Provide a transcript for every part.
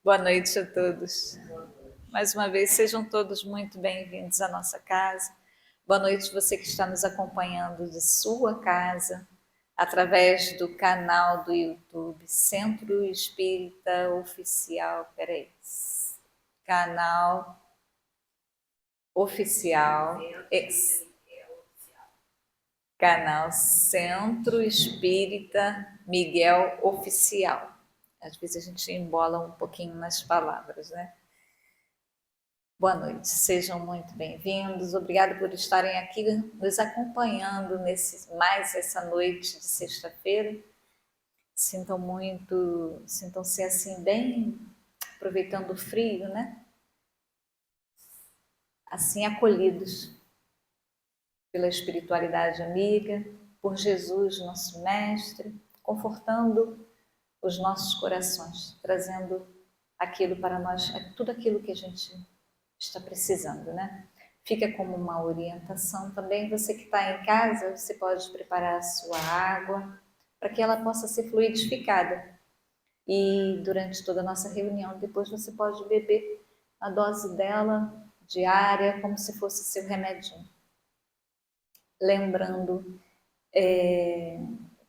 Boa noite a todos. Mais uma vez, sejam todos muito bem-vindos à nossa casa. Boa noite você que está nos acompanhando de sua casa, através do canal do YouTube Centro Espírita Oficial. Peraí. Canal Oficial. Canal Centro Espírita Miguel Oficial. Às vezes a gente embola um pouquinho nas palavras, né? Boa noite, sejam muito bem-vindos. Obrigada por estarem aqui nos acompanhando mais essa noite de sexta-feira. Sintam-se assim bem, aproveitando o frio, né? Assim acolhidos pela espiritualidade amiga, por Jesus, nosso mestre, confortando os nossos corações, trazendo aquilo para nós, tudo aquilo que a gente está precisando, né? Fica como uma orientação também. Você que está em casa, você pode preparar a sua água para que ela possa ser fluidificada. E durante toda a nossa reunião, depois você pode beber a dose dela diária, como se fosse seu remedinho. Lembrando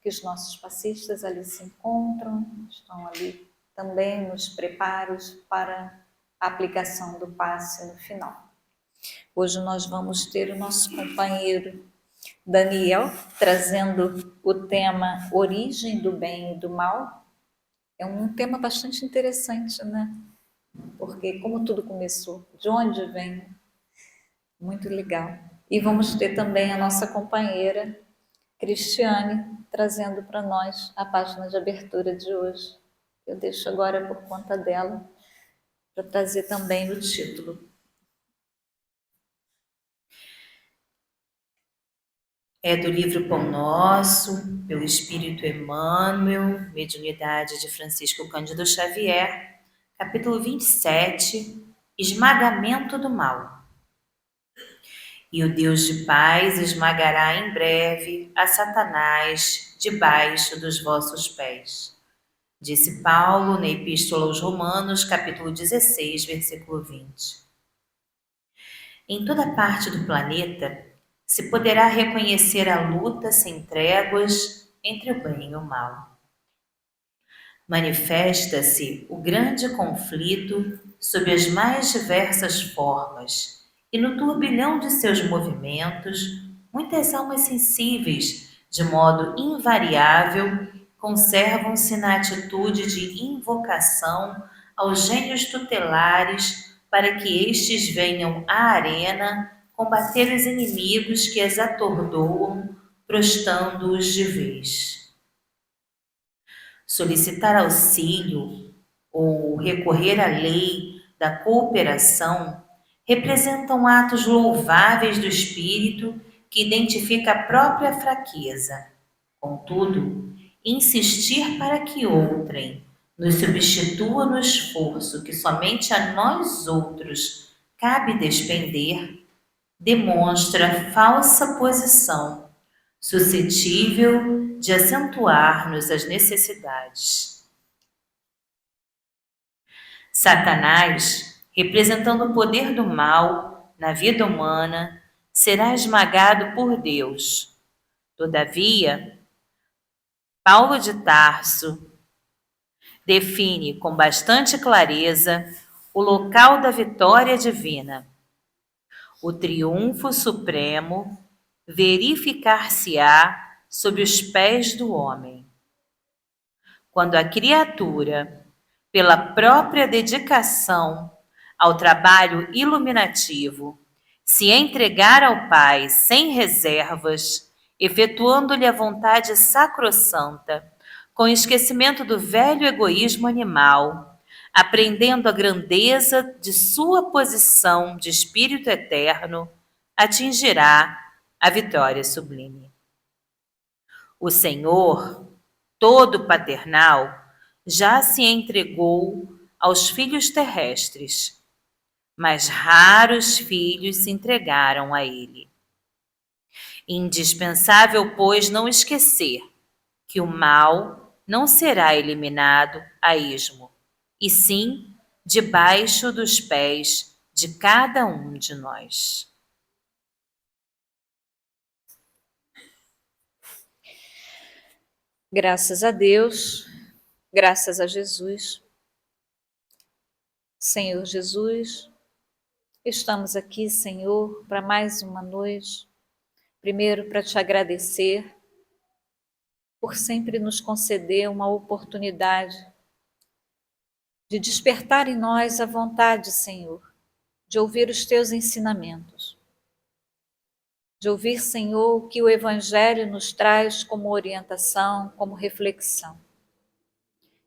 que os nossos passistas ali se encontram, estão ali também nos preparos para a aplicação do passe no final. Hoje nós vamos ter o nosso companheiro Daniel trazendo o tema Origem do Bem e do Mal. É um tema bastante interessante, né? Porque como tudo começou, de onde vem? Muito legal. E vamos ter também a nossa companheira Cristiane trazendo para nós a página de abertura de hoje. Eu deixo agora por conta dela para trazer também o título. É do livro Pão Nosso, pelo Espírito Emmanuel, Mediunidade de Francisco Cândido Xavier, capítulo 27, Esmagamento do Mal. E o Deus de paz esmagará em breve a Satanás debaixo dos vossos pés. Disse Paulo na Epístola aos Romanos, capítulo 16, versículo 20. Em toda parte do planeta, se poderá reconhecer a luta sem tréguas entre o bem e o mal. Manifesta-se o grande conflito sob as mais diversas formas, e no turbilhão de seus movimentos, muitas almas sensíveis, de modo invariável, conservam-se na atitude de invocação aos gênios tutelares para que estes venham à arena combater os inimigos que as atordoam, prostrando-os de vez. Solicitar auxílio ou recorrer à lei da cooperação representam atos louváveis do espírito que identifica a própria fraqueza. Contudo, insistir para que outrem nos substitua no esforço que somente a nós outros cabe despender, demonstra falsa posição, suscetível de acentuar-nos as necessidades. Satanás, representando o poder do mal na vida humana, será esmagado por Deus. Todavia, Paulo de Tarso define com bastante clareza o local da vitória divina. O triunfo supremo verificar-se-á sob os pés do homem. Quando a criatura, pela própria dedicação ao trabalho iluminativo, se entregar ao Pai sem reservas, efetuando-lhe a vontade sacrossanta, com esquecimento do velho egoísmo animal, aprendendo a grandeza de sua posição de espírito eterno, atingirá a vitória sublime. O Senhor, todo paternal, já se entregou aos filhos terrestres, mas raros filhos se entregaram a ele. Indispensável, pois, não esquecer que o mal não será eliminado a esmo, e sim debaixo dos pés de cada um de nós. Graças a Deus, graças a Jesus. Senhor Jesus, estamos aqui, Senhor, para mais uma noite. Primeiro, para te agradecer por sempre nos conceder uma oportunidade de despertar em nós a vontade, Senhor, de ouvir os teus ensinamentos, de ouvir, Senhor, o que o Evangelho nos traz como orientação, como reflexão,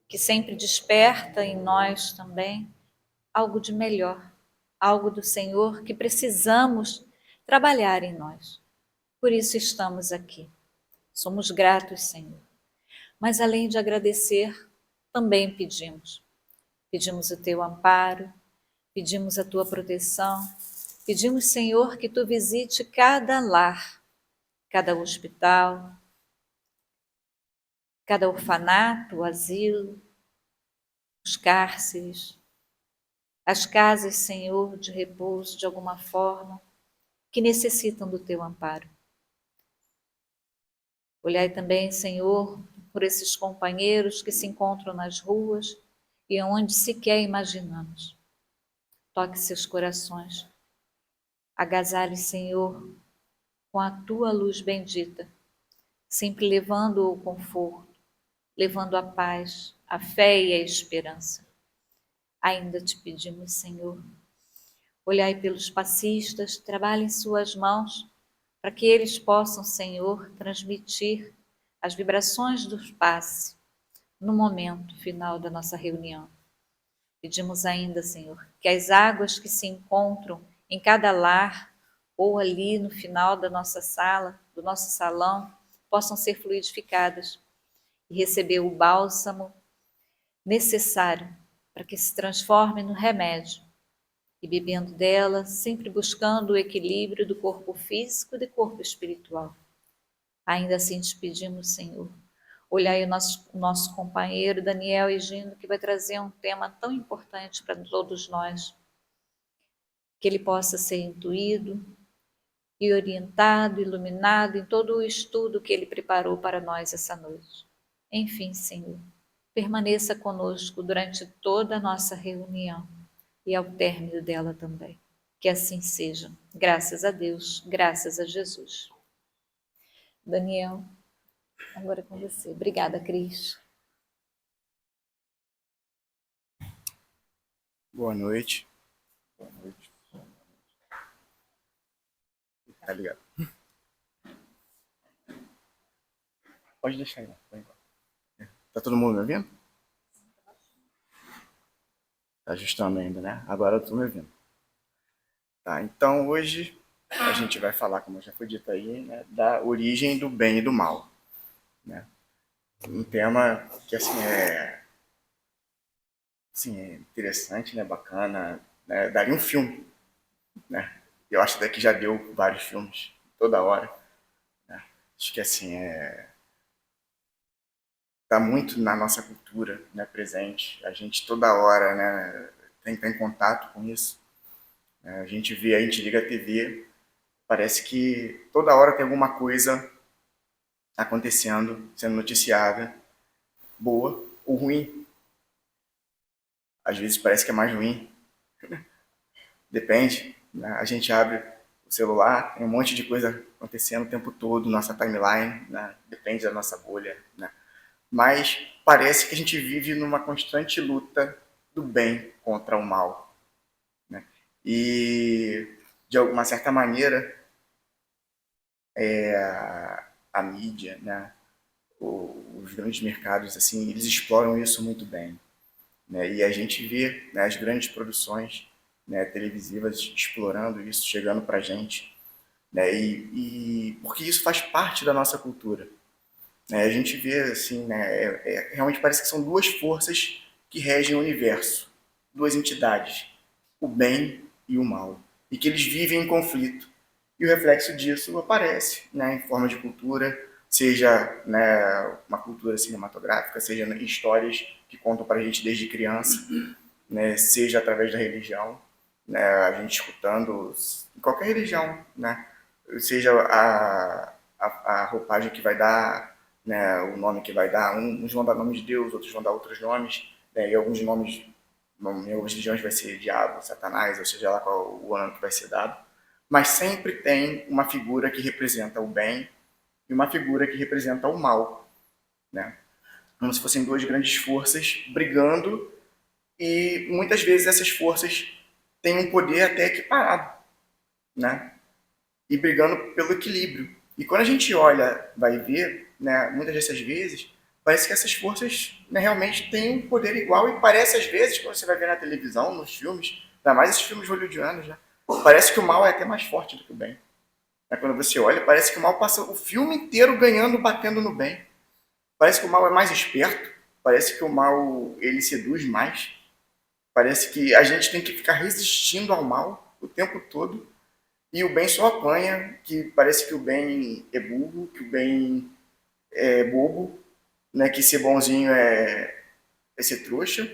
que sempre desperta em nós também algo de melhor, algo do Senhor que precisamos trabalhar em nós. Por isso estamos aqui. Somos gratos, Senhor. Mas além de agradecer, também pedimos. Pedimos o teu amparo, pedimos a tua proteção, pedimos, Senhor, que tu visite cada lar, cada hospital, cada orfanato, asilo, os cárceres, as casas, Senhor, de repouso de alguma forma, que necessitam do teu amparo. Olhai também, Senhor, por esses companheiros que se encontram nas ruas e onde sequer imaginamos. Toque seus corações. Agasalhe, Senhor, com a tua luz bendita, sempre levando o conforto, levando a paz, a fé e a esperança. Ainda te pedimos, Senhor, olhai pelos passistas, trabalhe em suas mãos, para que eles possam, Senhor, transmitir as vibrações do passe no momento final da nossa reunião. Pedimos ainda, Senhor, que as águas que se encontram em cada lar ou ali no final da nossa sala, do nosso salão, possam ser fluidificadas e receber o bálsamo necessário para que se transforme no remédio, e bebendo dela, sempre buscando o equilíbrio do corpo físico e do corpo espiritual. Ainda assim te pedimos, Senhor, olhai o nosso companheiro Daniel Egino, que vai trazer um tema tão importante para todos nós, que ele possa ser intuído e orientado, iluminado em todo o estudo que ele preparou para nós essa noite. Enfim, Senhor, permaneça conosco durante toda a nossa reunião e ao término dela também. Que assim seja. Graças a Deus, graças a Jesus. Daniel, agora é com você. Obrigada, Cris. Boa noite. Boa noite. Tá ligado? Pode deixar aí, vai embora. Tá todo mundo me ouvindo? Tá ajustando ainda, né? Agora eu tô me ouvindo. Tá, então hoje a gente vai falar, como já foi dito aí, né, da origem do bem e do mal, né? Um tema que é interessante, né, bacana, né, daria um filme, né? Eu acho até que já deu vários filmes, toda hora, né? Acho que tá muito na nossa cultura, né, presente. A gente toda hora, né, tem que estar em contato com isso. A gente vê, a gente liga a TV, parece que toda hora tem alguma coisa acontecendo, sendo noticiada, boa ou ruim. Às vezes parece que é mais ruim. Depende, né? A gente abre o celular, tem um monte de coisa acontecendo o tempo todo, nossa timeline, né? Depende da nossa bolha, né? Mas parece que a gente vive numa constante luta do bem contra o mal, né? E, de alguma certa maneira, a mídia, né? Os grandes mercados, assim, eles exploram isso muito bem, né? E a gente vê, né, as grandes produções, né, televisivas explorando isso, chegando para a gente, né? E porque isso faz parte da nossa cultura. A gente vê assim, né, realmente parece que são duas forças que regem o universo, duas entidades, o bem e o mal, e que eles vivem em conflito. E o reflexo disso aparece, né, em forma de cultura, seja, né, uma cultura cinematográfica, seja, né, histórias que contam para a gente desde criança, né, seja através da religião, né, a gente escutando qualquer religião, né, seja a roupagem que vai dar, né, o nome que vai dar, uns vão dar nome de Deus, outros vão dar outros nomes, né, e alguns nomes, em algumas religiões vai ser diabo, satanás, ou seja lá qual o ano que vai ser dado, mas sempre tem uma figura que representa o bem e uma figura que representa o mal, né, como se fossem duas grandes forças brigando, e muitas vezes essas forças têm um poder até equiparado, né? E brigando pelo equilíbrio. E quando a gente olha, vai ver, né, muitas dessas vezes, parece que essas forças, né, realmente têm um poder igual, e parece às vezes, quando você vai ver na televisão, nos filmes, ainda mais esses filmes hollywoodianos, né, parece que o mal é até mais forte do que o bem. Quando você olha, parece que o mal passa o filme inteiro ganhando, batendo no bem. Parece que o mal é mais esperto, parece que o mal ele seduz mais, parece que a gente tem que ficar resistindo ao mal o tempo todo, e o bem só apanha, que parece que o bem é burro, que o bem é bobo, né, que ser bonzinho é ser trouxa,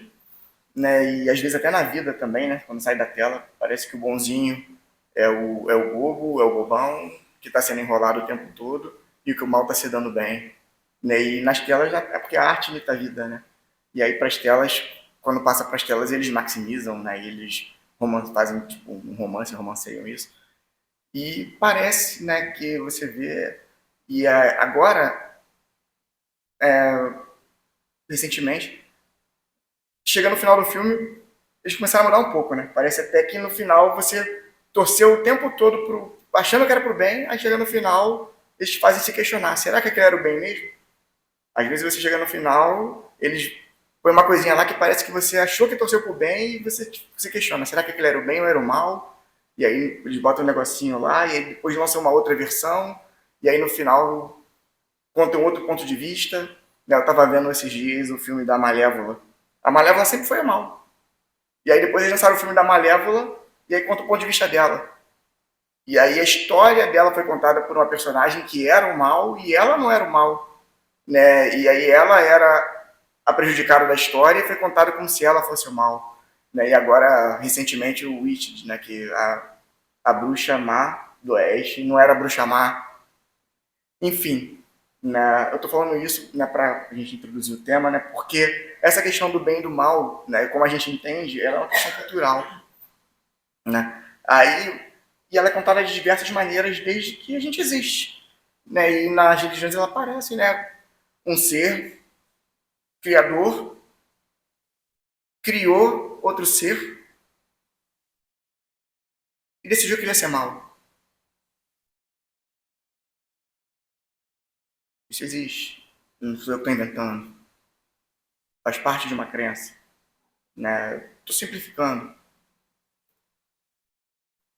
né, e às vezes até na vida também, né, quando sai da tela, parece que o bonzinho é o bobo, é o bobão, que está sendo enrolado o tempo todo, e que o mal está se dando bem. Né, e nas telas é porque a arte imita a vida, né? E aí para as telas, quando passa para as telas, eles maximizam, né? E eles fazem tipo, um romance, romanceiam isso. E parece, né, que você vê. E agora, recentemente, chega no final do filme, eles começaram a mudar um pouco, né? Parece até que no final você torceu o tempo todo achando que era pro bem, aí chega no final, eles fazem se questionar: será que aquele era o bem mesmo? Às vezes você chega no final, eles põem uma coisinha lá que parece que você achou que torceu pro bem, e você se questiona: será que aquele era o bem ou era o mal? E aí eles botam um negocinho lá, e aí depois lançam uma outra versão, e aí no final contam um outro ponto de vista. Eu estava vendo esses dias o filme da Malévola. A Malévola sempre foi a mal. E aí depois eles lançaram o filme da Malévola, e aí conta o ponto de vista dela. E aí a história dela foi contada por uma personagem que era o mal, e ela não era o mal. Né? E aí ela era a prejudicada da história, e foi contada como se ela fosse o mal. Né? E agora, recentemente, o Witch, né? Que a bruxa má do Oeste não era a bruxa má. Enfim, né? Eu estou falando isso, né, para a gente introduzir o tema, né? Porque essa questão do bem e do mal, né, como a gente entende, ela é uma questão cultural. Né? E ela é contada de diversas maneiras desde que a gente existe. Né? E nas religiões ela aparece, né? Um ser criador criou outro ser e decidiu que ele ia ser mal. Isso existe. Não sou eu que estou inventando. Faz parte de uma crença. Né? Estou simplificando.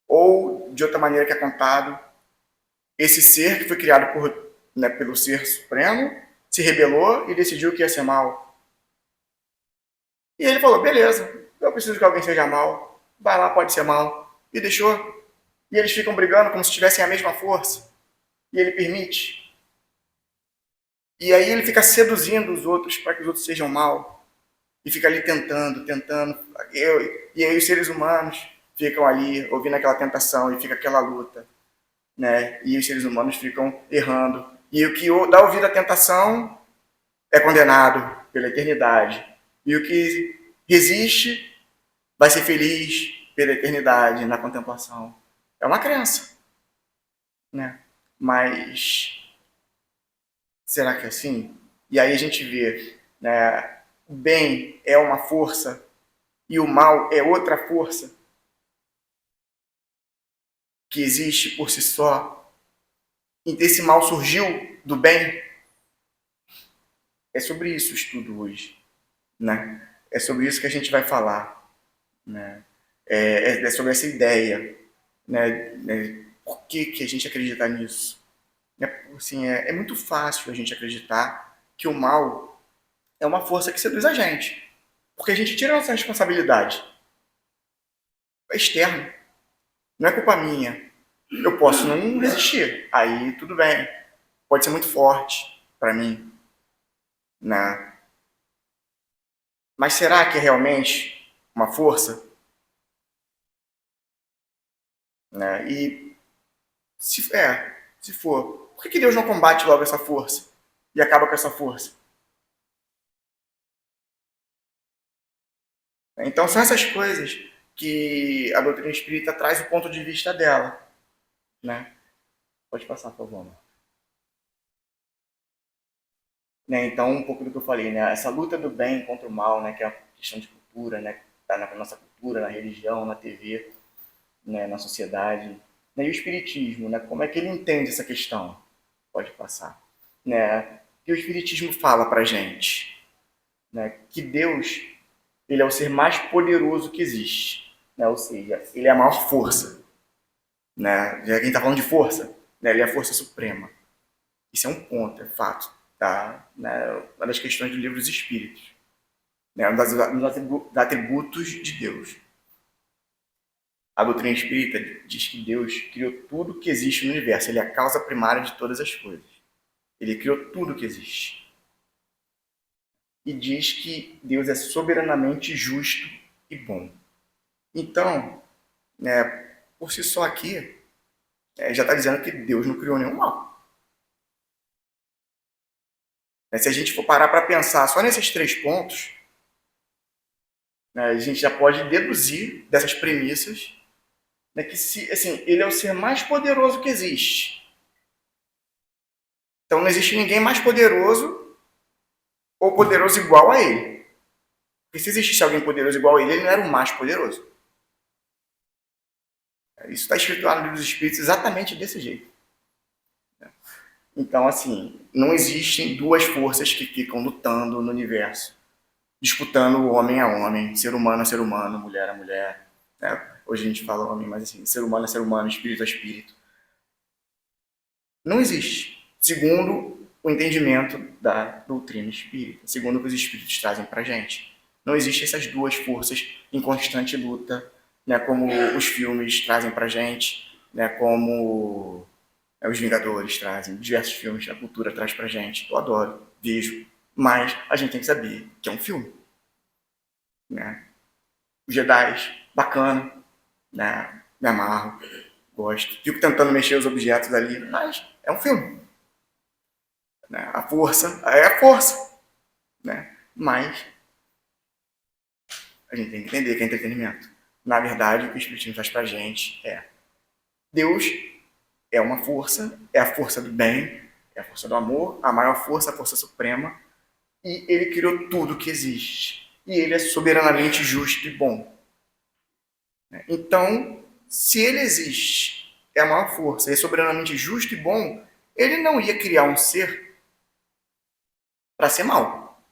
Ou, de outra maneira que é contado, esse ser que foi criado né, pelo ser supremo se rebelou e decidiu que ia ser mal. E ele falou: beleza, eu preciso que alguém seja mal. Vai lá, pode ser mal. E deixou. E eles ficam brigando como se tivessem a mesma força. E ele permite. E aí ele fica seduzindo os outros para que os outros sejam mal. E fica ali tentando. E aí os seres humanos ficam ali ouvindo aquela tentação e fica aquela luta. Né? E os seres humanos ficam errando. E o que dá ouvido à tentação é condenado pela eternidade. E o que resiste vai ser feliz pela eternidade na contemplação. É uma crença. Né? Mas será que é assim? E aí a gente vê, né, o bem é uma força e o mal é outra força que existe por si só. E esse mal surgiu do bem. É sobre isso o estudo hoje. Né? É sobre isso que a gente vai falar. Né? É sobre essa ideia. Né? Por que a gente acredita nisso? Assim, é muito fácil a gente acreditar que o mal é uma força que seduz a gente. Porque a gente tira a nossa responsabilidade. É externo. Não é culpa minha. Eu posso não resistir. Aí tudo bem. Pode ser muito forte para mim. Né? Mas será que é realmente uma força, né? E se for, por que Deus não combate logo essa força e acaba com essa força? Então são essas coisas que a doutrina espírita traz o ponto de vista dela, né? Pode passar, por favor. Né? Então, um pouco do que eu falei, né? Essa luta do bem contra o mal, né? Que é a questão de cultura, né? Está na nossa cultura, na religião, na TV, né? Na sociedade. Né? E o espiritismo, né? Como é que ele entende essa questão? Pode passar. Né? Que o espiritismo fala pra gente, né? Que Deus, ele é o ser mais poderoso que existe, né? Ou seja, ele é a maior força, né? Já que a gente está falando de força, né? Ele é a força suprema. Isso é um ponto, é fato, tá? Né? Uma das questões do livro dos Espíritos, né? Um dos atributos de Deus. A doutrina espírita diz que Deus criou tudo que existe no universo. Ele é a causa primária de todas as coisas. Ele criou tudo que existe. E diz que Deus é soberanamente justo e bom. Então, né, por si só aqui, já está dizendo que Deus não criou nenhum mal. Se a gente for parar para pensar só nesses 3 pontos, né, a gente já pode deduzir dessas premissas, né, que assim, ele é o ser mais poderoso que existe. Então não existe ninguém mais poderoso ou poderoso igual a ele. Porque se existisse alguém poderoso igual a ele, ele não era o mais poderoso. Isso está escrito lá no Livro dos Espíritos exatamente desse jeito. Então, assim, não existem 2 forças que ficam lutando no universo, disputando homem a homem, ser humano a ser humano, mulher a mulher. Né? Hoje a gente fala homem, mas assim, ser humano a ser humano, espírito a espírito. Não existe, segundo o entendimento da doutrina espírita, segundo o que os espíritos trazem para a gente. Não existem essas 2 forças em constante luta, né, como os filmes trazem para a gente, né, como os Vingadores trazem, diversos filmes que a cultura traz pra gente. Eu adoro, vejo, mas a gente tem que saber que é um filme. Né? Os Jedi, bacana, né? Me amarro, gosto. Fico tentando mexer os objetos ali, mas é um filme. Né? A força é a força. Né? Mas a gente tem que entender que é entretenimento. Na verdade, o que o Espiritismo faz pra gente é Deus é uma força, é a força do bem, é a força do amor, a maior força, a força suprema, e ele criou tudo que existe. E ele é soberanamente justo e bom. Então, se ele existe, é a maior força, e é soberanamente justo e bom, ele não ia criar um ser para ser mal.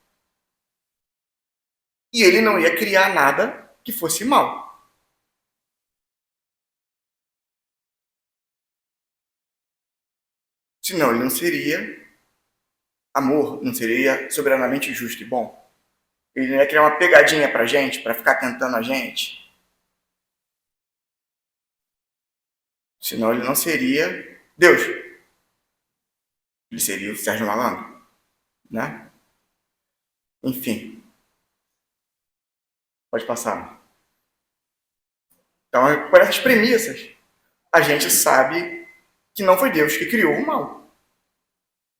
E ele não ia criar nada que fosse mal. Senão ele não seria amor, não seria soberanamente justo e bom. Ele não ia criar uma pegadinha pra gente, para ficar tentando a gente. Senão ele não seria Deus. Ele seria o Sérgio Malandro. Né? Enfim. Pode passar. Então, por essas premissas, a gente sabe que não foi Deus que criou o mal.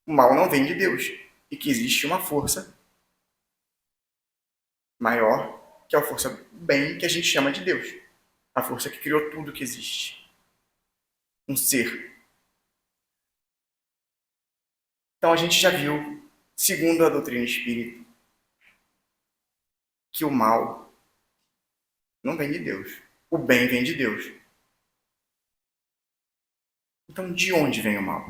O mal não vem de Deus. E que existe uma força maior, que é a força do bem, que a gente chama de Deus. A força que criou tudo que existe. Um ser. Então a gente já viu, segundo a doutrina espírita, que o mal não vem de Deus. O bem vem de Deus. Então de onde vem o mal?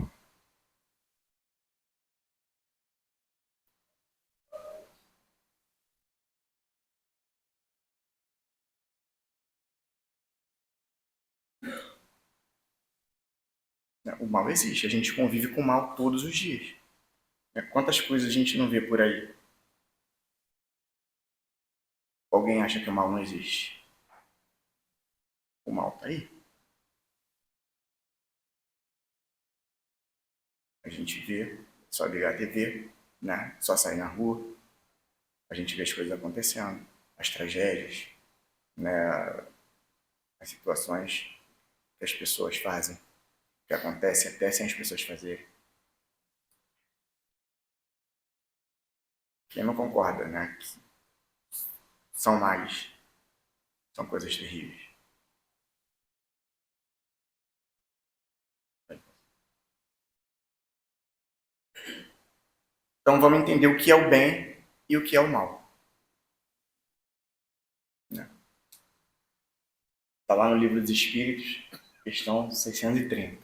O mal existe. A gente convive com o mal todos os dias. Quantas coisas a gente não vê por aí? Alguém acha que o mal não existe? O mal está aí. A gente vê, só ligar a TV, né? Só sair na rua. A gente vê as coisas acontecendo, as tragédias, né, as situações que as pessoas fazem, que acontecem até sem as pessoas fazerem. Quem não concorda, né? Que são males, são coisas terríveis. Então vamos entender o que é o bem e o que é o mal. Está lá no Livro dos Espíritos, questão 630.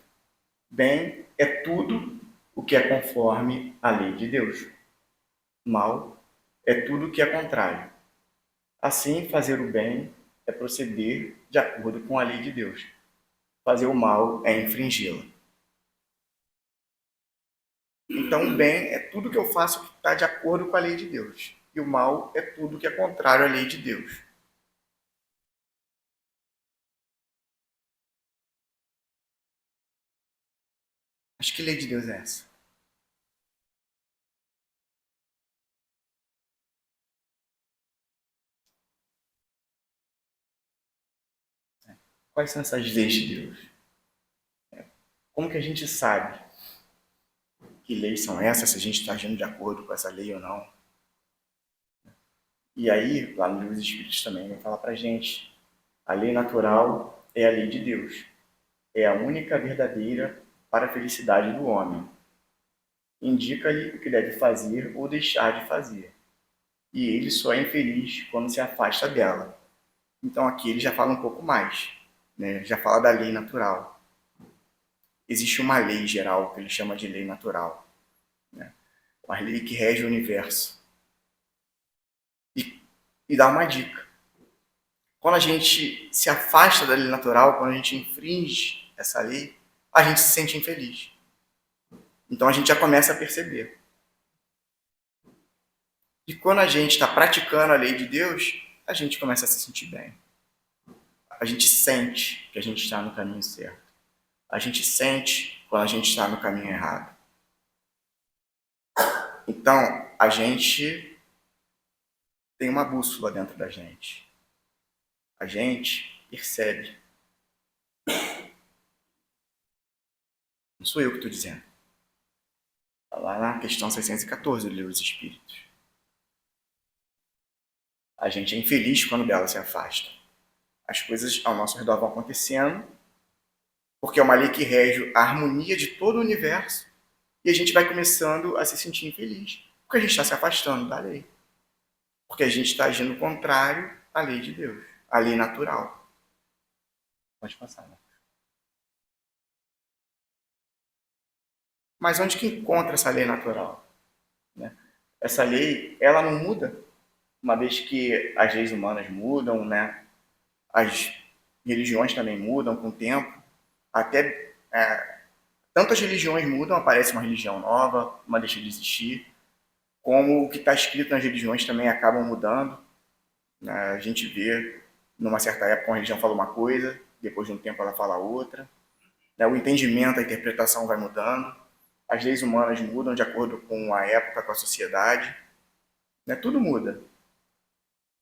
Bem é tudo o que é conforme a lei de Deus. Mal é tudo o que é contrário. Assim, fazer o bem é proceder de acordo com a lei de Deus. Fazer o mal é infringi-la. Então, o bem é tudo que eu faço que está de acordo com a lei de Deus. E o mal é tudo que é contrário à lei de Deus. Mas que lei de Deus é essa? Quais são essas leis de Deus? Como que a gente sabe que leis são essas, se a gente está agindo de acordo com essa lei ou não? E aí, lá no Livro dos Espíritos também vai falar pra gente. A lei natural é a lei de Deus. É a única verdadeira para a felicidade do homem. Indica-lhe o que deve fazer ou deixar de fazer. E ele só é infeliz quando se afasta dela. Então aqui ele já fala um pouco mais, né? Já fala da lei natural. Existe uma lei geral que ele chama de lei natural, né? Uma lei que rege o universo. E dá uma dica. Quando a gente se afasta da lei natural, quando a gente infringe essa lei, a gente se sente infeliz. Então a gente já começa a perceber. E quando a gente está praticando a lei de Deus, a gente começa a se sentir bem. A gente sente que a gente está no caminho certo. A gente sente quando a gente está no caminho errado. Então, a gente tem uma bússola dentro da gente. A gente percebe. Não sou eu que estou dizendo. Está lá na questão 614 do Livro dos Espíritos. A gente é infeliz quando dela se afasta. As coisas ao nosso redor vão acontecendo, porque é uma lei que rege a harmonia de todo o universo, e a gente vai começando a se sentir infeliz, porque a gente está se afastando da lei. Porque a gente está agindo contrário à lei de Deus, à lei natural. Pode passar, né? Mas onde que encontra essa lei natural? Né? Essa lei, ela não muda, uma vez que as leis humanas mudam, né? As religiões também mudam com o tempo. Até tantas religiões mudam, aparece uma religião nova, uma deixa de existir. Como o que está escrito nas religiões também acabam mudando. Né? A gente vê, numa certa época, uma religião fala uma coisa, depois de um tempo ela fala outra. Né? O entendimento, a interpretação vai mudando. As leis humanas mudam de acordo com a época, com a sociedade. Né? Tudo muda.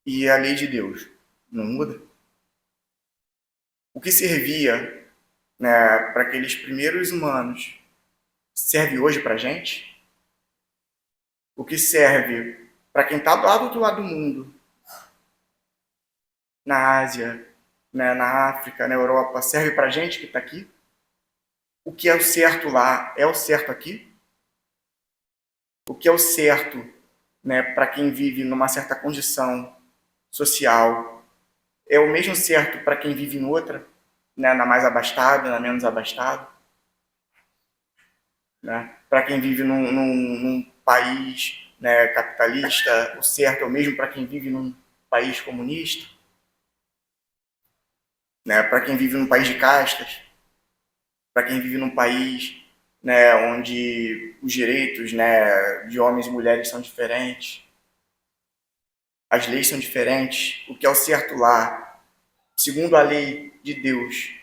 E a lei de Deus não muda? O que servia, né, para aqueles primeiros humanos serve hoje para a gente? O que serve para quem está lá do outro lado do mundo, na Ásia, né, na África, na Europa, serve para a gente que está aqui? O que é o certo lá é o certo aqui? O que é o certo, né, para quem vive numa certa condição social é o mesmo certo para quem vive em outra, né, na mais abastada, na menos abastada? Né? Para quem vive num país, né, capitalista, o certo é o mesmo para quem vive num país comunista? Né? Para quem vive num país de castas? Para quem vive num país, né, onde os direitos, né, de homens e mulheres são diferentes? As leis são diferentes? O que é o certo lá, segundo a lei de Deus,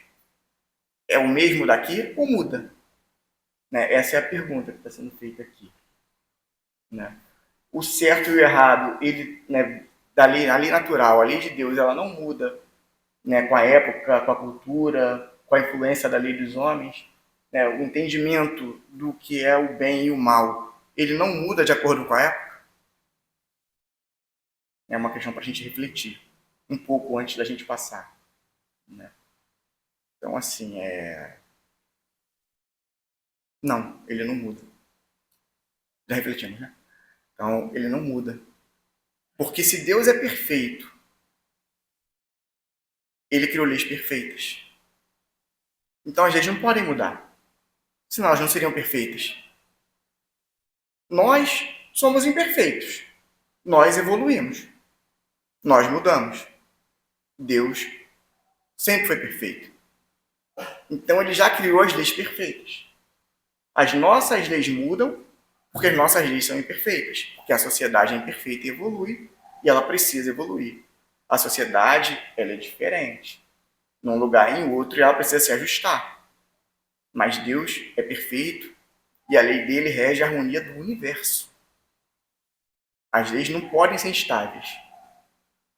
é o mesmo daqui ou muda? Né? Essa é a pergunta que está sendo feita aqui. Né? O certo e o errado, ele, né, a lei natural, a lei de Deus, ela não muda, né, com a época, com a cultura, com a influência da lei dos homens, né, o entendimento do que é o bem e o mal, ele não muda de acordo com a época? É uma questão para a gente refletir um pouco antes da gente passar, né? Então, assim, não, ele não muda. Já refletimos, né? Então, ele não muda. Porque se Deus é perfeito, ele criou leis perfeitas. Então, as leis não podem mudar. Senão, elas não seriam perfeitas. Nós somos imperfeitos. Nós evoluímos. Nós mudamos. Deus sempre foi perfeito. Então, ele já criou as leis perfeitas. As nossas leis mudam porque as nossas leis são imperfeitas. Porque a sociedade é imperfeita e evolui, e ela precisa evoluir. A sociedade, ela é diferente. Num lugar e em outro, e ela precisa se ajustar. Mas Deus é perfeito, e a lei dele rege a harmonia do universo. As leis não podem ser instáveis,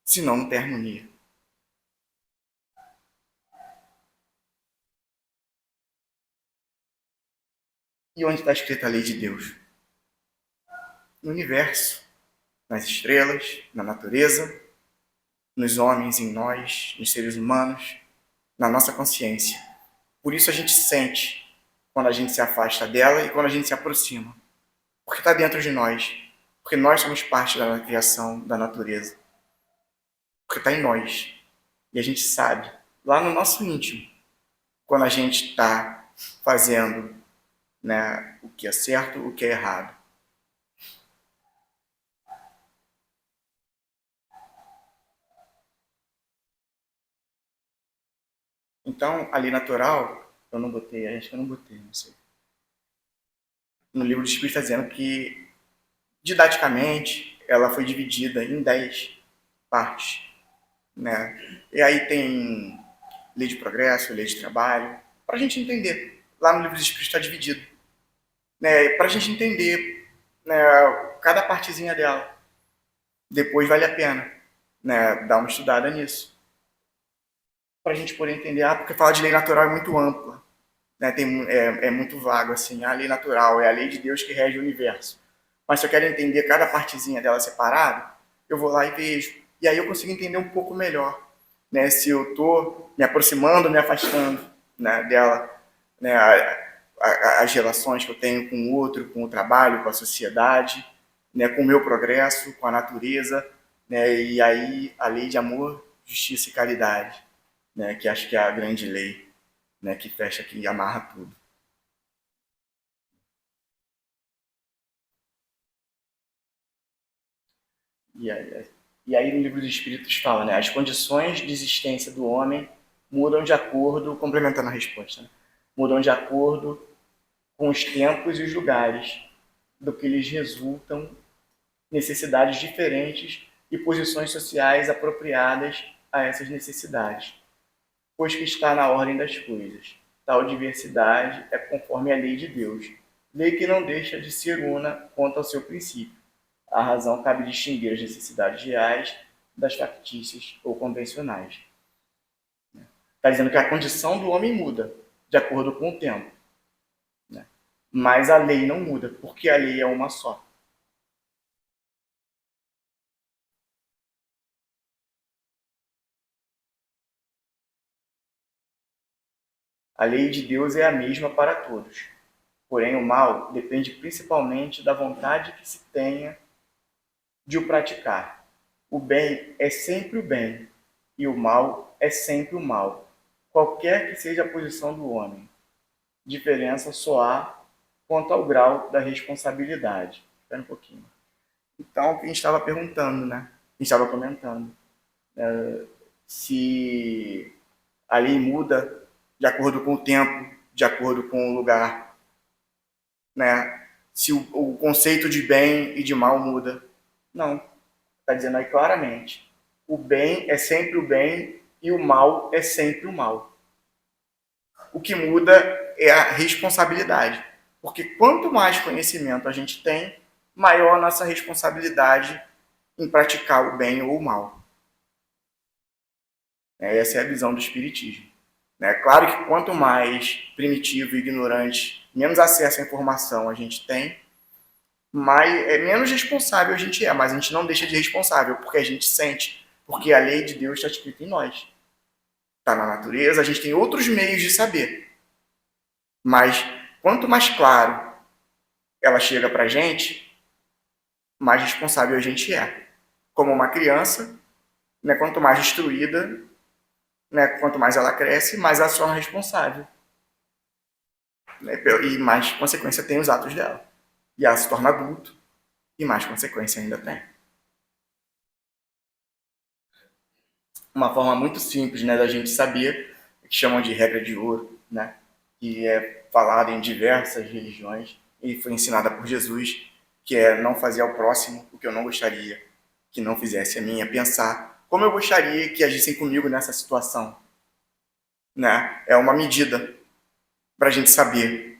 senão não tem harmonia. E onde está escrita a lei de Deus? No universo, nas estrelas, na natureza, nos homens, em nós, nos seres humanos, na nossa consciência. Por isso a gente sente quando a gente se afasta dela e quando a gente se aproxima. Porque está dentro de nós. Porque nós somos parte da criação, da natureza. Porque está em nós. E a gente sabe, lá no nosso íntimo, quando a gente está fazendo, né, o que é certo, o que é errado. Então, a lei natural, eu não botei, acho que eu não botei, não sei. No livro do Espírito está dizendo que, didaticamente, ela foi dividida em 10 partes, né? E aí tem lei de progresso, lei de trabalho, para a gente entender. Lá no livro do Espírito está dividido, né? Para a gente entender, né, cada partezinha dela. Depois vale a pena, né, dar uma estudada nisso. Para a gente poder entender, porque falar de lei natural é muito ampla, né? É muito vago, assim. A lei natural é a lei de Deus que rege o universo. Mas se eu quero entender cada partezinha dela separada, eu vou lá e vejo. E aí eu consigo entender um pouco melhor, né, se eu estou me aproximando ou me afastando, né, dela, né, as relações que eu tenho com o outro, com o trabalho, com a sociedade, né, com o meu progresso, com a natureza, né, e aí a lei de amor, justiça e caridade, né, que acho que é a grande lei, né, que fecha, que amarra tudo. E aí no livro dos Espíritos fala, né, as condições de existência do homem mudam de acordo, complementando a resposta, né, mudam de acordo com os tempos e os lugares, do que lhes resultam necessidades diferentes e posições sociais apropriadas a essas necessidades, pois que está na ordem das coisas. Tal diversidade é conforme a lei de Deus, lei que não deixa de ser una quanto ao seu princípio. A razão cabe distinguir as necessidades reais das factícias ou convencionais. Está dizendo que a condição do homem muda de acordo com o tempo, né? Mas a lei não muda, porque a lei é uma só. A lei de Deus é a mesma para todos. Porém, o mal depende principalmente da vontade que se tenha de o praticar. O bem é sempre o bem, e o mal é sempre o mal, qualquer que seja a posição do homem. Diferença só há quanto ao grau da responsabilidade. Espera um pouquinho. Então, o que a gente estava perguntando, né? A gente estava comentando. Se a lei muda de acordo com o tempo, de acordo com o lugar, né? Se o conceito de bem e de mal muda. Não. Está dizendo aí claramente. O bem é sempre o bem e o mal é sempre o mal. O que muda é a responsabilidade. Porque quanto mais conhecimento a gente tem, maior a nossa responsabilidade em praticar o bem ou o mal. Essa é a visão do Espiritismo. É claro que quanto mais primitivo e ignorante, menos acesso à informação a gente tem, menos responsável a gente é, mas a gente não deixa de responsável, porque a gente sente, porque a lei de Deus está escrita em nós. Está na natureza, a gente tem outros meios de saber. Mas quanto mais claro ela chega para a gente, mais responsável a gente é. Como uma criança, né, quanto mais instruída, né, quanto mais ela cresce, mais ela se torna responsável. Né, e mais consequência tem os atos dela. E ela se torna adulto, e mais consequência ainda tem. Uma forma muito simples, né, da gente saber, que chamam de regra de ouro, né, que é falada em diversas religiões e foi ensinada por Jesus, que é não fazer ao próximo o que eu não gostaria que não fizesse a mim, é pensar como eu gostaria que agissem comigo nessa situação. Né? É uma medida para a gente saber,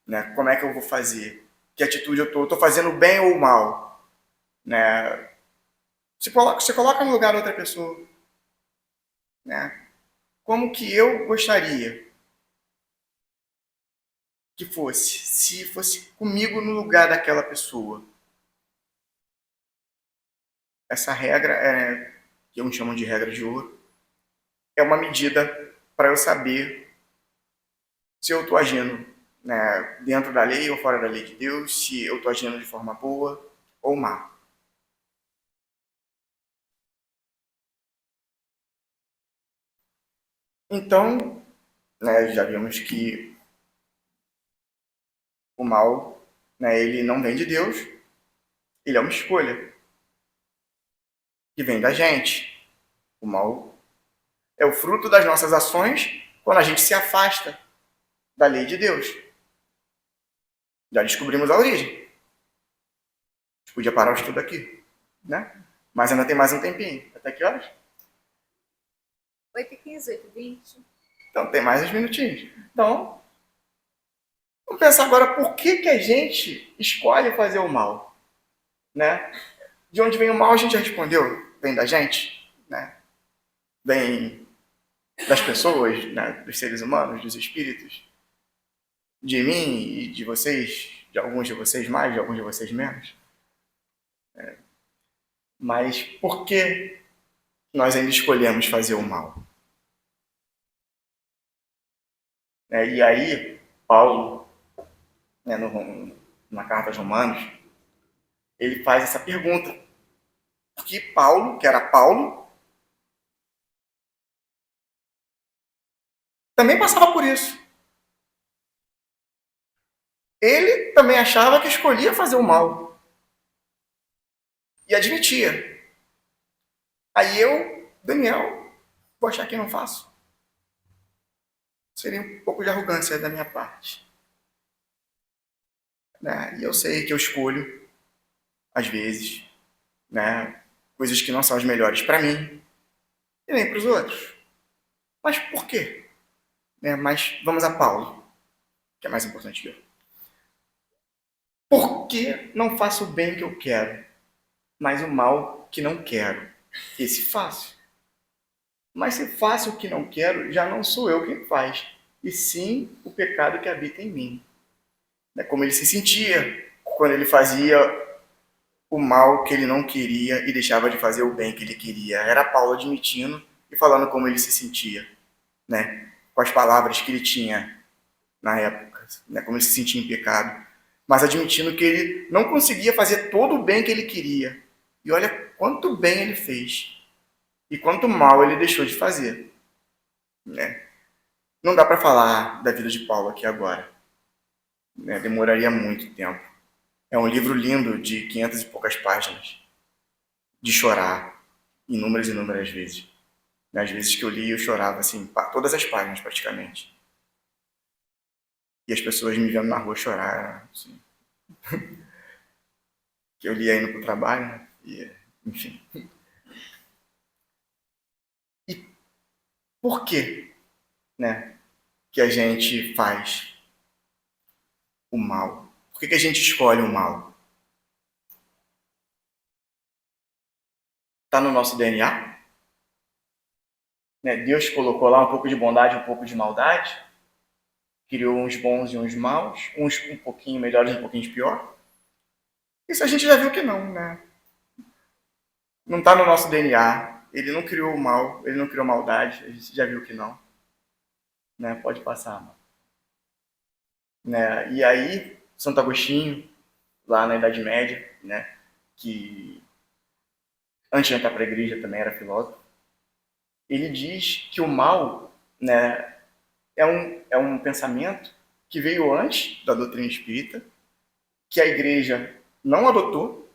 né, como é que eu vou fazer, que atitude eu estou fazendo bem ou mal. Né? Você coloca no lugar da outra pessoa. Né? Como que eu gostaria que fosse, se fosse comigo no lugar daquela pessoa. Essa regra, que uns chamam de regra de ouro, é uma medida para eu saber se eu estou agindo, né, dentro da lei ou fora da lei de Deus, se eu estou agindo de forma boa ou má. Então, né, já vimos que o mal, né, ele não vem de Deus, ele é uma escolha que vem da gente. O mal é o fruto das nossas ações quando a gente se afasta da lei de Deus. Já descobrimos a origem. A gente podia parar o estudo aqui, né? Mas ainda tem mais um tempinho. Até que horas? 8h15, 8h20. Então tem mais uns minutinhos. Então, vamos pensar agora por que a gente escolhe fazer o mal. Né? De onde vem o mal a gente já respondeu. Vem da gente, né? Vem das pessoas, né? Dos seres humanos, dos espíritos. De mim e de vocês, de alguns de vocês mais, de alguns de vocês menos. Mas por que nós ainda escolhemos fazer o mal? E aí, Paulo, né, na carta aos Romanos, ele faz essa pergunta. Porque Paulo, que era Paulo, também passava por isso. Ele também achava que escolhia fazer o mal. E admitia. Aí eu, Daniel, vou achar que não faço. Seria um pouco de arrogância da minha parte. Né? E eu sei que eu escolho, às vezes, né, coisas que não são as melhores para mim e nem para os outros. Mas por quê? Mas vamos a Paulo, que é mais importante que eu. Por que não faço o bem que eu quero, mas o mal que não quero? Esse faço. Mas se faço o que não quero, já não sou eu quem faz, e sim o pecado que habita em mim. Como ele se sentia quando ele fazia o mal que ele não queria e deixava de fazer o bem que ele queria. Era Paulo admitindo e falando como ele se sentia, né? Com as palavras que ele tinha na época, né? Como ele se sentia em pecado, mas admitindo que ele não conseguia fazer todo o bem que ele queria. E olha quanto bem ele fez e quanto mal ele deixou de fazer. Né? Não dá para falar da vida de Paulo aqui agora. Né? Demoraria muito tempo. É um livro lindo de 500 e poucas páginas. De chorar inúmeras e inúmeras vezes. As vezes que eu li, eu chorava assim, todas as páginas praticamente. E as pessoas me vendo na rua chorar, assim. Que eu lia indo para o trabalho, né? E, enfim. E por quê, né, que a gente faz o mal? Por que a gente escolhe o mal? está no nosso DNA. Né? Deus colocou lá um pouco de bondade, um pouco de maldade. Criou uns bons e uns maus, uns um pouquinho melhores e um pouquinho pior. Isso a gente já viu que não, né? Não está no nosso DNA. Ele não criou o mal, ele não criou maldade. A gente já viu que não. Né? Pode passar, mano. Né? E aí, Santo Agostinho, lá na Idade Média, né? Que antes de entrar para a igreja também era filósofo, ele diz que o mal, né, é um pensamento que veio antes da doutrina espírita, que a igreja não adotou,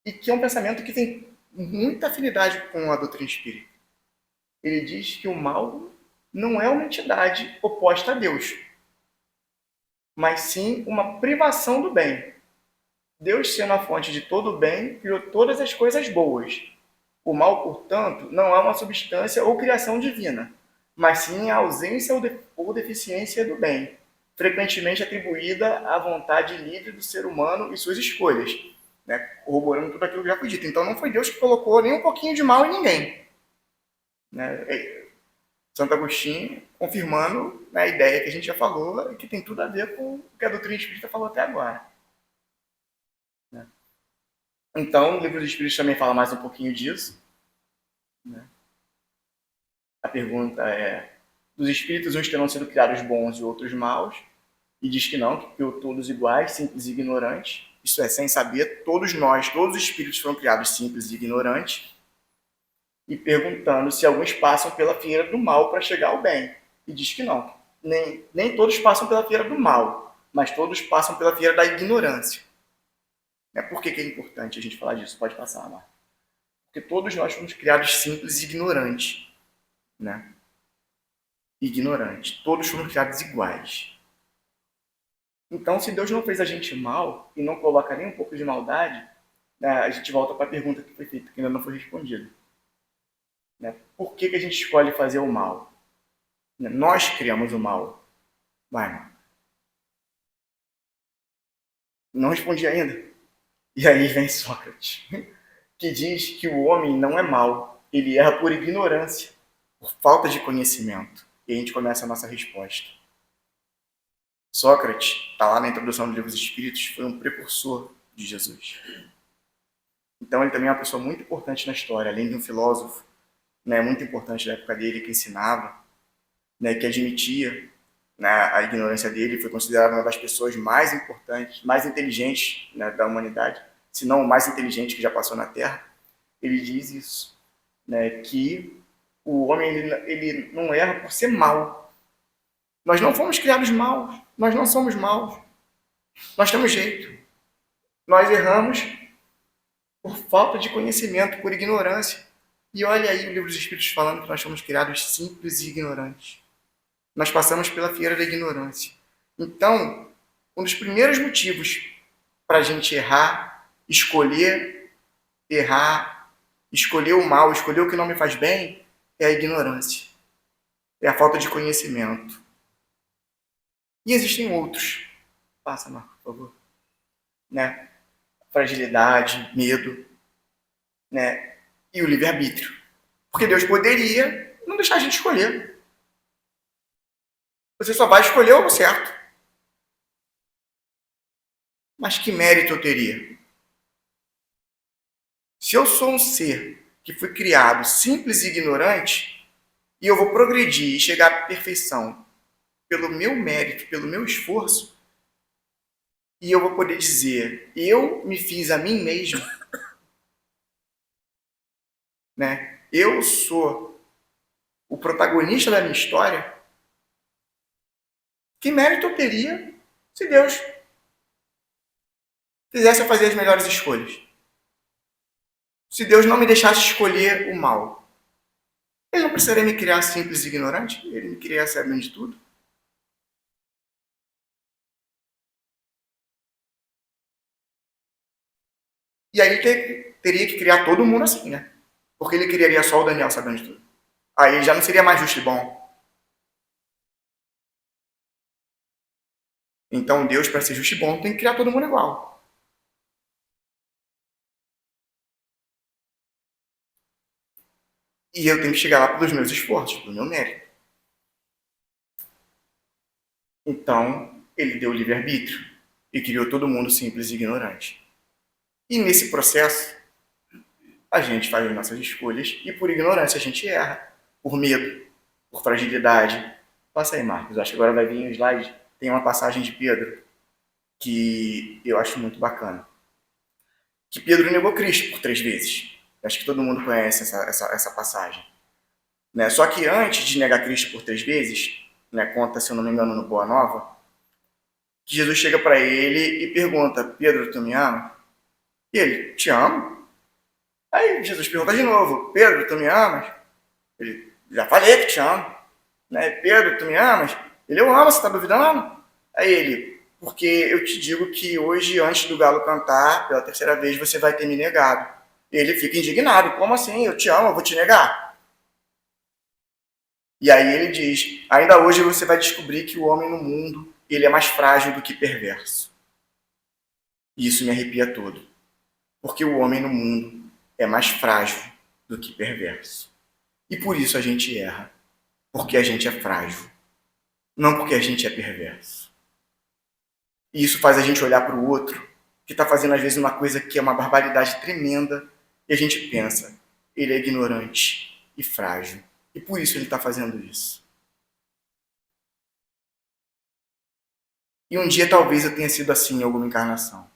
e que é um pensamento que tem muita afinidade com a doutrina espírita. Ele diz que o mal não é uma entidade oposta a Deus, mas sim uma privação do bem. Deus, sendo a fonte de todo o bem, criou todas as coisas boas. O mal, portanto, não é uma substância ou criação divina, mas sim a ausência ou deficiência do bem, frequentemente atribuída à vontade livre do ser humano e suas escolhas, né? Corroborando tudo aquilo que já foi dito. Então não foi Deus que colocou nem um pouquinho de mal em ninguém. Né? Santo Agostinho confirmando, né, a ideia que a gente já falou e que tem tudo a ver com o que a doutrina espírita falou até agora. Né? Então, o Livro dos Espíritos também fala mais um pouquinho disso. Né? A pergunta é: dos espíritos, uns terão sido criados bons e outros maus? E diz que não, que todos iguais, simples e ignorantes. Isso é, sem saber, todos nós, todos os espíritos foram criados simples e ignorantes. E perguntando se alguns passam pela fieira do mal para chegar ao bem. E diz que não, nem todos passam pela fieira do mal, mas todos passam pela fieira da ignorância. Por que é importante a gente falar disso? Pode passar, Marcos. Porque todos nós fomos criados simples e ignorantes. Né? Ignorantes. Todos fomos criados iguais. Então, se Deus não fez a gente mal e não coloca nem um pouco de maldade, né, a gente volta para a pergunta que foi feita, que ainda não foi respondida. Né? Por que a gente escolhe fazer o mal? Nós criamos o mal. Vai, não respondi ainda. E aí vem Sócrates, que diz que o homem não é mau, ele erra por ignorância, por falta de conhecimento. E a gente começa a nossa resposta. Sócrates, está lá na introdução do Livro dos Espíritos, foi um precursor de Jesus. Então ele também é uma pessoa muito importante na história, além de um filósofo, né, muito importante da época dele, que ensinava, né, que admitia, né, a ignorância dele, foi considerado uma das pessoas mais importantes, mais inteligentes, né, da humanidade, se não o mais inteligente que já passou na Terra. Ele diz isso, né, que o homem ele não erra por ser mau. Nós não fomos criados maus, nós não somos maus, nós temos jeito. Nós erramos por falta de conhecimento, por ignorância. E olha aí o Livro dos Espíritos falando que nós fomos criados simples e ignorantes. Nós passamos pela fieira da ignorância. Então, um dos primeiros motivos para a gente escolher o mal, escolher o que não me faz bem, é a ignorância. É a falta de conhecimento. E existem outros. Passa, Marco, por favor. Né? Fragilidade, medo, né? E o livre-arbítrio. Porque Deus poderia não deixar a gente escolher. Você só vai escolher o certo. Mas que mérito eu teria? Se eu sou um ser que foi criado simples e ignorante, e eu vou progredir e chegar à perfeição pelo meu mérito, pelo meu esforço, e eu vou poder dizer, eu me fiz a mim mesmo, né? Eu sou o protagonista da minha história. Que mérito eu teria se Deus fizesse eu fazer as melhores escolhas? Se Deus não me deixasse escolher o mal, Ele não precisaria me criar simples e ignorante? Ele me criasse sabendo de tudo? E aí teria que criar todo mundo assim, né? Porque ele criaria só o Daniel sabendo de tudo. Aí já não seria mais justo e bom. Então Deus, para ser justo e bom, tem que criar todo mundo igual. E eu tenho que chegar lá pelos meus esforços, pelo meu mérito. Então, ele deu o livre-arbítrio e criou todo mundo simples e ignorante. E nesse processo, a gente faz as nossas escolhas e por ignorância a gente erra. Por medo, por fragilidade. Passa aí, Marcos. Acho que agora vai vir o slide. Tem uma passagem de Pedro que eu acho muito bacana. Que Pedro negou Cristo por 3 vezes. Acho que todo mundo conhece essa passagem. Né? Só que antes de negar Cristo por 3 vezes, né, conta, se eu não me engano, no Boa Nova, que Jesus chega para ele e pergunta: Pedro, tu me ama? E ele: te amo. Aí Jesus pergunta de novo: Pedro, tu me amas? Ele: já falei que te amo. Né? Pedro, tu me amas? Ele: eu amo, você está duvidando? Aí ele: porque eu te digo que hoje, antes do galo cantar, pela 3ª vez, você vai ter me negado. E ele fica indignado: como assim? Eu te amo, eu vou te negar? E aí ele diz: ainda hoje você vai descobrir que o homem no mundo, ele é mais frágil do que perverso. E isso me arrepia todo. Porque o homem no mundo é mais frágil do que perverso. E por isso a gente erra. Porque a gente é frágil. Não porque a gente é perverso. E isso faz a gente olhar para o outro, que está fazendo às vezes uma coisa que é uma barbaridade tremenda, e a gente pensa: ele é ignorante e frágil. E por isso ele está fazendo isso. E um dia talvez eu tenha sido assim em alguma encarnação.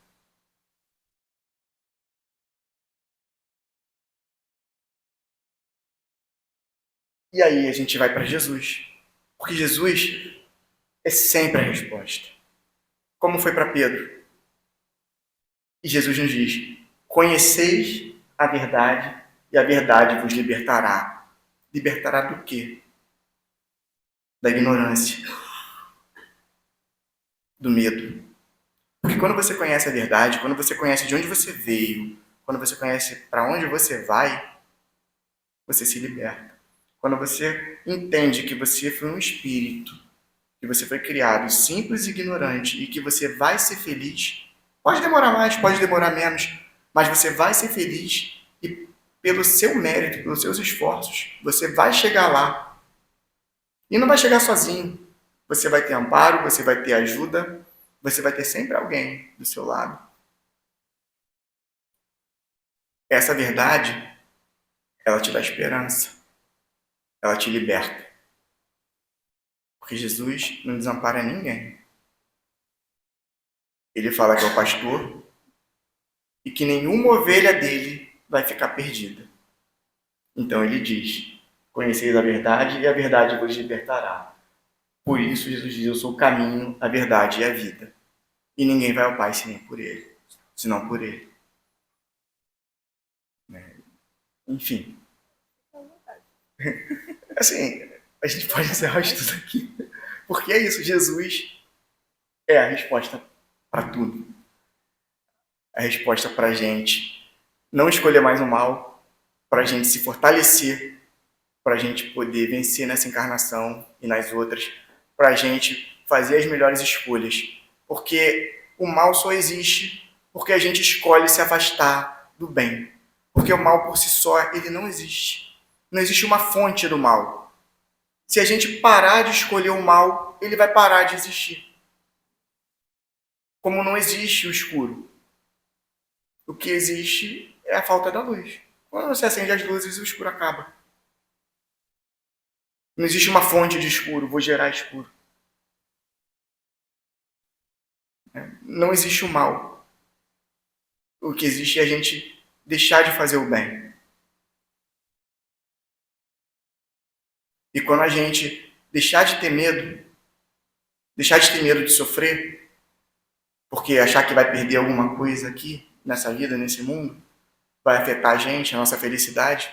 E aí a gente vai para Jesus. Porque Jesus é sempre a resposta. Como foi para Pedro. E Jesus nos diz: conheceis a verdade e a verdade vos libertará. Libertará do quê? Da ignorância. Do medo. Porque quando você conhece a verdade, quando você conhece de onde você veio, quando você conhece para onde você vai, você se liberta. Quando você entende que você foi um espírito, que você foi criado simples e ignorante e que você vai ser feliz, pode demorar mais, pode demorar menos, mas você vai ser feliz e pelo seu mérito, pelos seus esforços, você vai chegar lá. E não vai chegar sozinho. Você vai ter amparo, você vai ter ajuda, você vai ter sempre alguém do seu lado. Essa verdade, ela te dá esperança. Ela te liberta. Porque Jesus não desampara ninguém. Ele fala que é o pastor e que nenhuma ovelha dele vai ficar perdida. Então ele diz: conheceis a verdade e a verdade vos libertará. Por isso Jesus diz: eu sou o caminho, a verdade e a vida. E ninguém vai ao Pai senão por ele. Enfim. Assim, a gente pode encerrar isso tudo aqui. Porque é isso, Jesus é a resposta para tudo. A resposta para a gente não escolher mais o mal, para a gente se fortalecer, para a gente poder vencer nessa encarnação e nas outras, para a gente fazer as melhores escolhas. Porque o mal só existe porque a gente escolhe se afastar do bem. Porque o mal por si só, ele não existe. Não existe uma fonte do mal. Se a gente parar de escolher o mal, ele vai parar de existir. Como não existe o escuro. O que existe é a falta da luz. Quando você acende as luzes, o escuro acaba. Não existe uma fonte de escuro, vou gerar escuro. Não existe o mal. O que existe é a gente deixar de fazer o bem. E quando a gente deixar de ter medo de sofrer, porque achar que vai perder alguma coisa aqui, nessa vida, nesse mundo, vai afetar a gente, a nossa felicidade,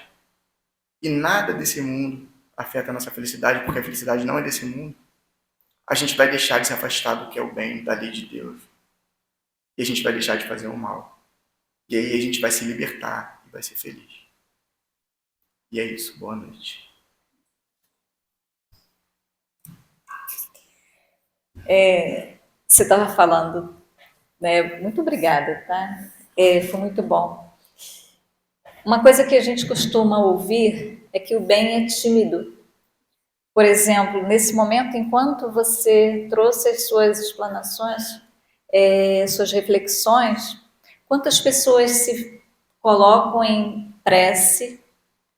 e nada desse mundo afeta a nossa felicidade, porque a felicidade não é desse mundo, a gente vai deixar de se afastar do que é o bem, da lei de Deus. E a gente vai deixar de fazer o mal. E aí a gente vai se libertar e vai ser feliz. E é isso. Boa noite. Você estava falando, né? Muito obrigada, tá? Foi muito bom. Uma coisa que a gente costuma ouvir é que o bem é tímido. Por exemplo, nesse momento, enquanto você trouxe as suas explanações, suas reflexões, quantas pessoas se colocam em prece,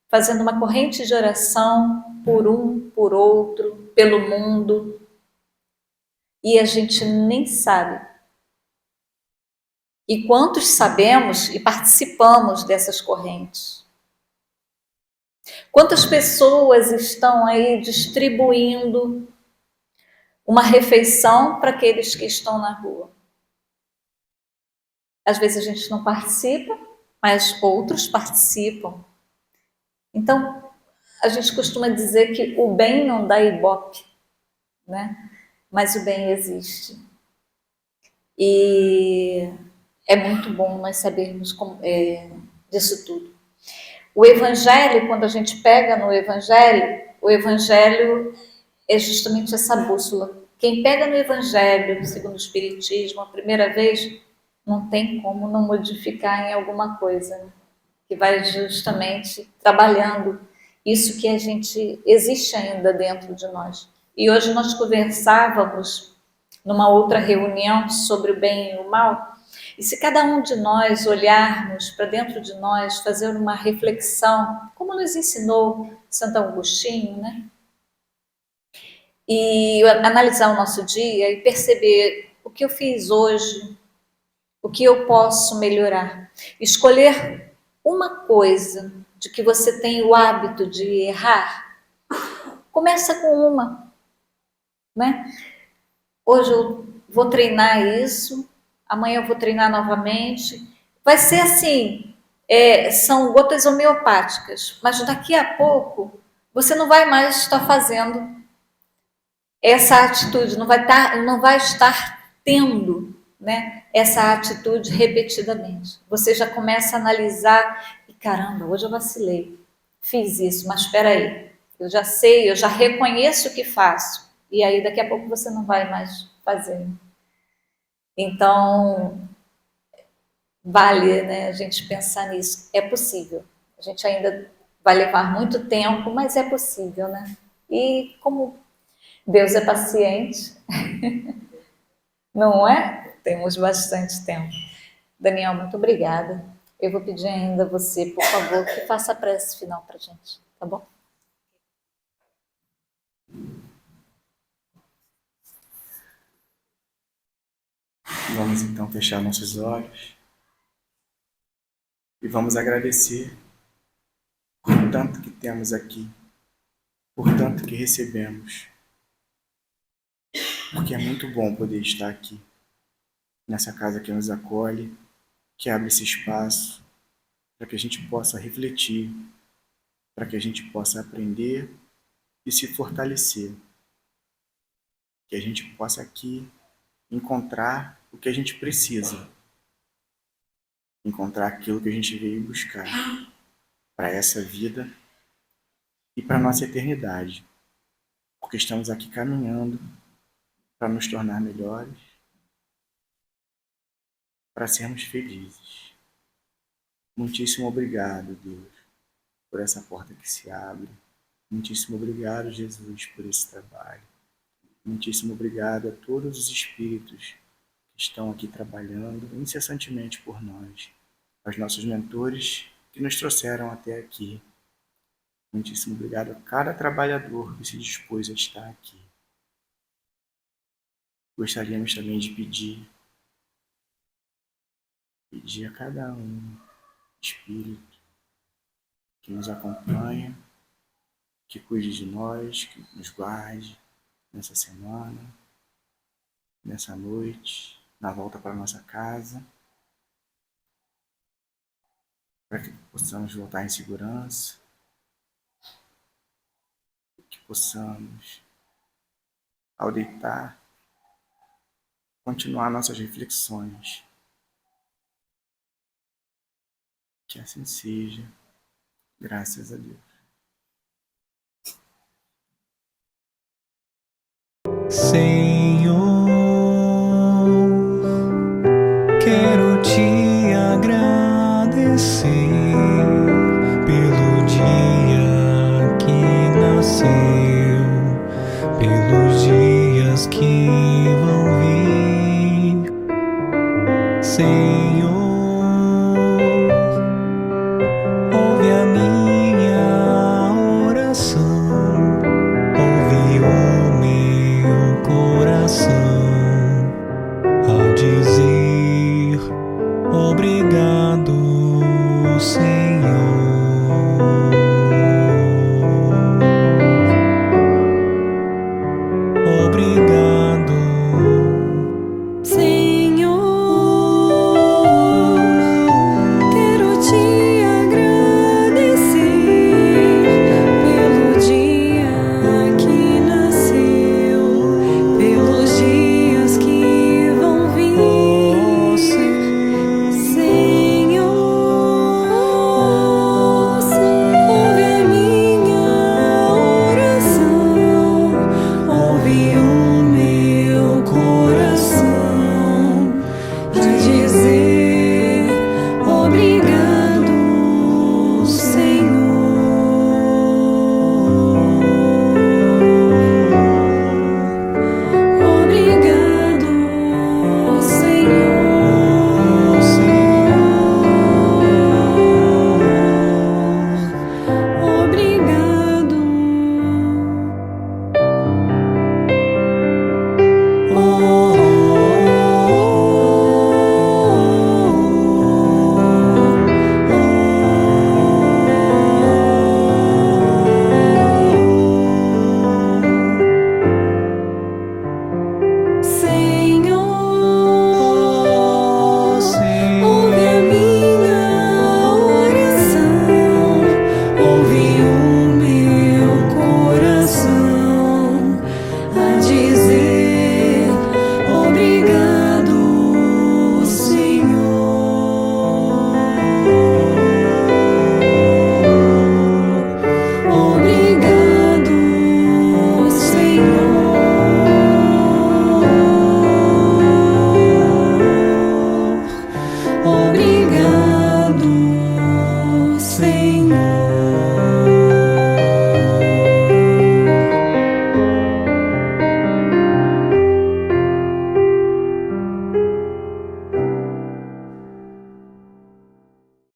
fazendo uma corrente de oração por um, por outro, pelo mundo, e a gente nem sabe. E quantos sabemos e participamos dessas correntes? Quantas pessoas estão aí distribuindo uma refeição para aqueles que estão na rua? Às vezes a gente não participa, mas outros participam. Então, a gente costuma dizer que o bem não dá ibope, né? Mas o bem existe. E é muito bom nós sabermos disso tudo. O Evangelho, quando a gente pega no Evangelho, o Evangelho é justamente essa bússola. Quem pega no Evangelho, segundo o Espiritismo, a primeira vez, não tem como não modificar em alguma coisa, né? Que vai justamente trabalhando isso que a gente existe ainda dentro de nós. E hoje nós conversávamos numa outra reunião sobre o bem e o mal, e se cada um de nós olharmos para dentro de nós, fazer uma reflexão, como nos ensinou Santo Agostinho, né? E analisar o nosso dia e perceber o que eu fiz hoje, o que eu posso melhorar. Escolher uma coisa de que você tem o hábito de errar, começa com uma, né? Hoje eu vou treinar isso, amanhã eu vou treinar novamente. Vai ser assim, são gotas homeopáticas, mas daqui a pouco você não vai mais estar fazendo essa atitude, não vai estar tendo, né, essa atitude repetidamente. Você já começa a analisar e caramba, hoje eu vacilei, fiz isso, mas espera aí, eu já sei, eu já reconheço o que faço, e aí daqui a pouco você não vai mais fazer. Então, vale, né, a gente pensar nisso. É possível. A gente ainda vai levar muito tempo, mas é possível, né? E como Deus é paciente, não é? Temos bastante tempo. Daniel, muito obrigada. Eu vou pedir ainda a você, por favor, que faça a prece final para a gente, tá bom? Vamos então fechar nossos olhos e vamos agradecer por tanto que temos aqui, por tanto que recebemos, porque é muito bom poder estar aqui, nessa casa que nos acolhe, que abre esse espaço para que a gente possa refletir, para que a gente possa aprender e se fortalecer, que a gente possa aqui encontrar o que a gente precisa, encontrar aquilo que a gente veio buscar para essa vida e para a nossa eternidade, porque estamos aqui caminhando para nos tornar melhores, para sermos felizes. Muitíssimo obrigado, Deus, por essa porta que se abre. Muitíssimo obrigado, Jesus, por esse trabalho. Muitíssimo obrigado a todos os espíritos que estão aqui trabalhando incessantemente por nós, aos nossos mentores que nos trouxeram até aqui. Muitíssimo obrigado a cada trabalhador que se dispôs a estar aqui. Gostaríamos também de pedir a cada um espírito que nos acompanha, que cuide de nós, que nos guarde nessa semana, nessa noite, na volta para nossa casa, para que possamos voltar em segurança, que possamos, ao deitar, continuar nossas reflexões. Que assim seja, graças a Deus. Sim.